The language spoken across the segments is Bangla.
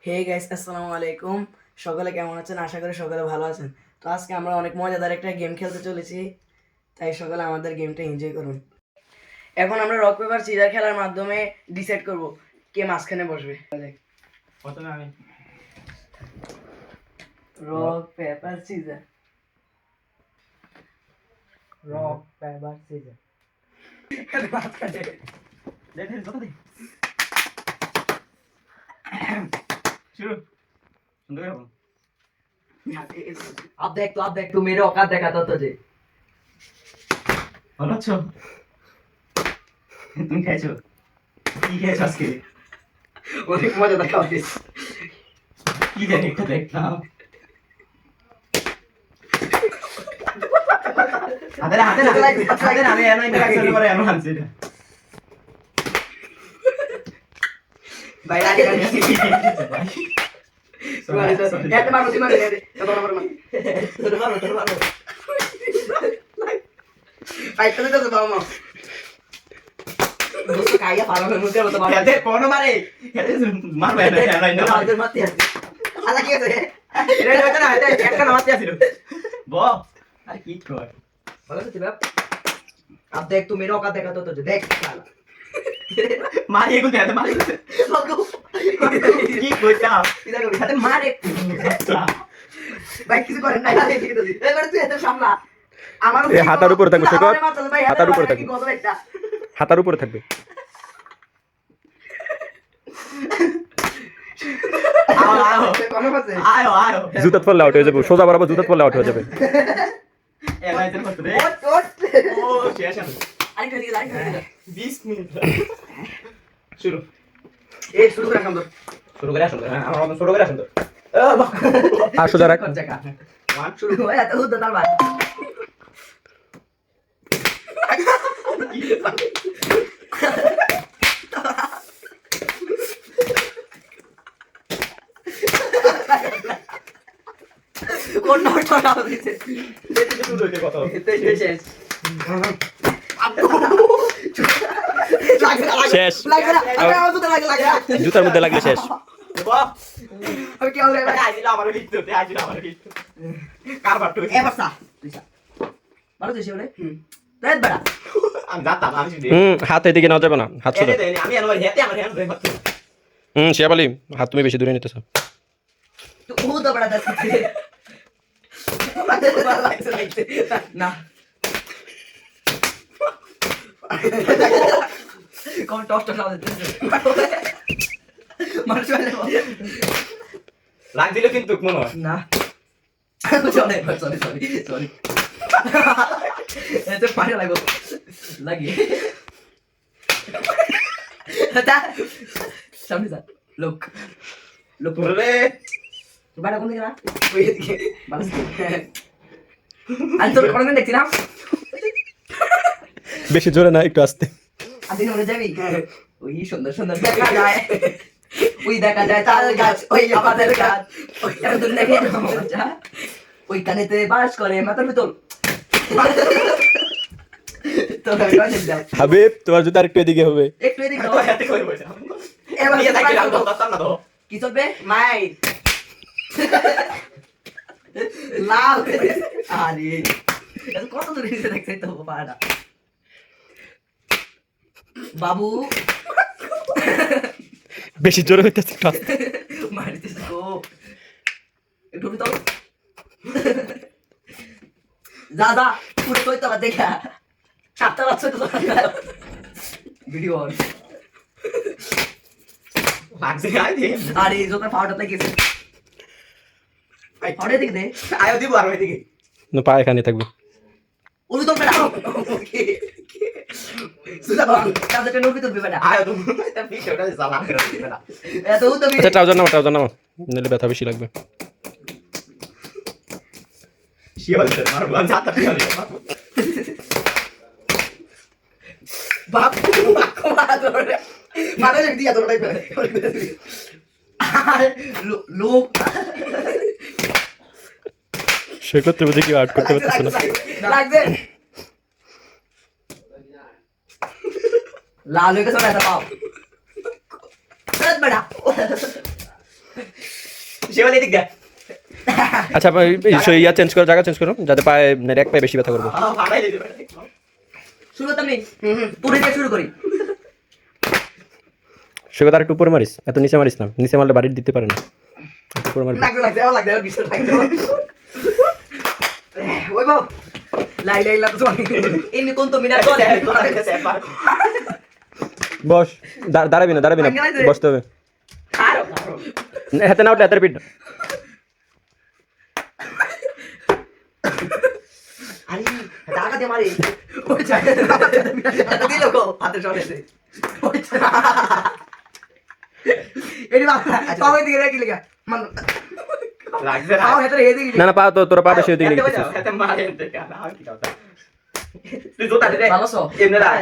হে গাইস, আসসালামু আলাইকুম। সকলে কেমন আছেন? আশা করি সকলে ভালো আছেন। তো আজকে আমরা অনেক মজাদার একটা গেম খেলতে চলেছি, তাই সকলে আমাদের গেমটা এনজয় করুন। এখন আমরা রক পেপার সিজার খেলার মাধ্যমে ডিসাইড করব কে মাঝখানে বসবে। প্রথমে আমি rock paper scissor, rock paper scissor. শুরু সুন্দর হবে। अब देख तू मेरे औकात दिखाता तुझे। ভালো আছো? তুমি খাইছো? কি খাইছো আজকে? অনেক মজা দেখাও। কি জানি একটা দেখলাম। হাতে না আমি এনো ইন্টারঅ্যাকশন করে এনো আনছি এটা। भाई आगे हेड मारो दी मारो हेड तो मारो मारो भाई चले तो बाबा दोस्तों काया पारो में मुझे बता बाबा হেতে কোন মারে? হেতে মারবে না এনো ইন্টার। आगे मत यार आला কি আছে এটা হইতো না এটা একটা নামাতে আছিল। ব আর কি কর? ভালো আছে বাপ अब देख तू मेरे औकात दिखाता तुझे देख साला মারি এগুলো দেতে মারি। কি কইতা? इधर को हाथ मारे भाई किसी को नहीं आले ठीक है এবার তুই এত সামলা আমার এই হাতার উপরে থাকবে শেখর, হাতার উপরে থাকবে। কত একটা হাতার উপরে থাকবে। আও কোন পাশে আও আও জুতাত পড়লে আউট হয়ে যাবে, সোজা বরাবর জুতাত পড়লে আউট হয়ে যাবে। এনো ইন্টার করতে রে। ওট ওট ও শেষ আছে। আরেকটা দিকে আরেকটা দিকে 20 মিনিট শুরু এই শুরু করে এখন তো শুরু করে আসুন আমার মত শুরু করে আসুন তো আর সোজা রাখ। জায়গা ওয়ান শুরু হয়ে এত হুদ তারবার কোন নটা নাও দিছে শুরু হইতে কত এতে শেষ শেষ। লাগবে না আরে আমার তো লাগবে জুতার মধ্যে লাগলে শেষ। বাহ আমি কি হবে ভাই আইছিল আমার ভিতর তে আইছিল আমার ভিতর কারবার তো এবার সা তুইসা ভালো দিছে বলে তাই বড়া আমি জানতাম আমি শুনি হাত এদিকে নেওয়া যাবে না, হাত সোজা। আমি আমার হেতে আমার হ্যান্ড ব্রেক করতে শিয়াবালি, হাত তুমি বেশি দূরে নিতেছ। तू হুদ বড়া দস না কোন টস্ট টস্ট আওয়াজ দিছে মার চলে লাগ দিল কিন্তু মনে হয় না চলে সরি সরি সরি এতে পানি লাগো লাগি তা সামনে যা লোক লোক রে বাড়া কোন দিকে না ওই দিকে বাস আমি তোর কোনদিন দেখছি না বেশি জোরে না, একটু আস্তে। আদিন ওরে যাবি ওই সুন্দর সুন্দর দেখা যায় ওই দেখা যায় তাল গাছ ওই আমাদের গাছ ওই আমাদের দেখে মজা ওই কানেতে বাস করে মাথার ভিতর তো আমি দাও হাবিব, তোমার জুতা আরেকটু এদিকে হবে। একটু এদিক তো দাও হেতে কই বসে এবার নিয়ে থাকি আমি তো করতাম না তো কি চলবে মাই লাল আরে এত কত দূরে এসে দেখতে তো পাড়া বাবু বেশি জোরে হইতেছে, একটু আস্তে। মারিতেছে গো একটু তো যা যা পুরো কই তো দেখা সাতটা বাচ্চা তো ভিডিও অন লাগছে আই দে আরে জোতা পাউডারটা গেছে পাউডার দিকে দে আয়ো দিব আর ওইদিকে না, পা এখানে থাকবে। ওই তো বেড়া সুদা বাবু তাদের নোট ভিতর বেড়া আয়ো তুমি এটা ভিডিওটা জ্বালা করে দিবে না এত তো আচ্ছা, ট্রাউজার নাও, নিলে ব্যথা বেশি লাগবে। শিওর মার বান জাতা পিও বাপ মাদরে মাদরে দিয়া তোর টাইপ লোক সে করতে বুঝে কেউ আর্ট করতে পারতেছে না। লাগবে লাল হয়ে গেছে না পাও চল বড়া সে বলে এদিক দে আচ্ছা ইয়া চেঞ্জ করো, জায়গা চেঞ্জ করো, যাতে পায়ে এক পায়ে বেশি ব্যথা করবো। ভাড়াই দিতে শুরু করতাম নেই পুরো দিয়ে শুরু করি সে কথা একটু উপরে মারিস, এত নিচে মারিস না, নিচে মারলে বাড়ি দিতে পারে না, একটু উপরে মারিস। লাগছে বিষয় ওই বাবু লাই তো এমনি কোন তো মিনার করে বস, দাঁড়াবি না, বসতে হবে। হাতে না উঠলে হাতের পিঠ। আরে টাকা দিয়ে মারি ওই দিল গো হাতে সরেছে এটি বাবা পাওয়ে দিকে রাখি লেগা মান লাগবে পাও হেতরে এদিকে না না, পা তো তোরা পা বেশি ওই দিকে এতে গেছিস। বাজা এতে মারে এতে কালা আর কি কথা তুই জোতা দে ভালো সো এমনে রাখ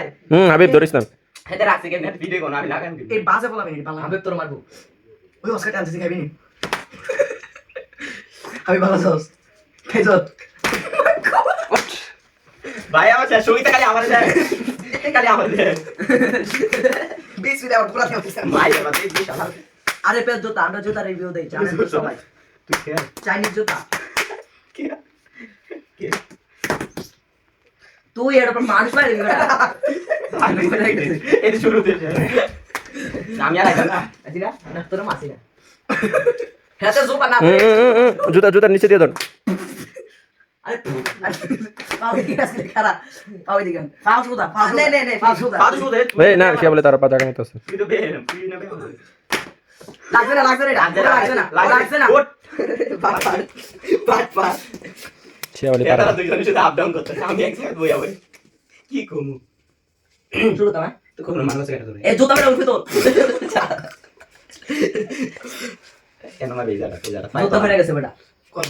হাবিব ধরিস না। এতে রাখছি কেন ভিডিও কোন আমি লাগান দিই এই বাজে বলা বেনি পালা আমি তোর মারবো ওই অস্কার টানতে খাইবি নি আমি ভালো সস খাইছো ভাই আমার শেষ সঙ্গীতে খালি আমার দেয় খালি আমার দেয় 20 মিনিট আউট পুরা দিও মাই বাবা তুই দিস আমার আরে পেজ জুতা আমরা জুতা রিভিউ দেই জানেন তো সবাই তুই কে চাইনিজ জুতা কে কে তুই এর উপর মানুষ মারি এতে শুরু দিয়েছে আমি আর আইতা না আছিরা না তোর মাসি না হাতে জুতা না জুতার নিচে দিয়ে ধর। আরে পাও দিকে আসলে খারাপ পাও দিকে পাও সুদা পাও নে নে নে পাও সুদা পাদু শুধু এই না, সে বলে তার পা জায়গা মতো আছে। তুই তো বের তুই না বের লাগছে না লাগছে না পাট সে বলে তারা তারা দুইজনের সাথে আপ ডাউন করতেছে আমি এক সাইড বই আবার কি কমু শুরু করতাম তো কোন মানুষ কেটে ধরে এই জুতা মেরে উঠে তো কেন না বেজারা জুতা মেরে গেছে বেটা কোন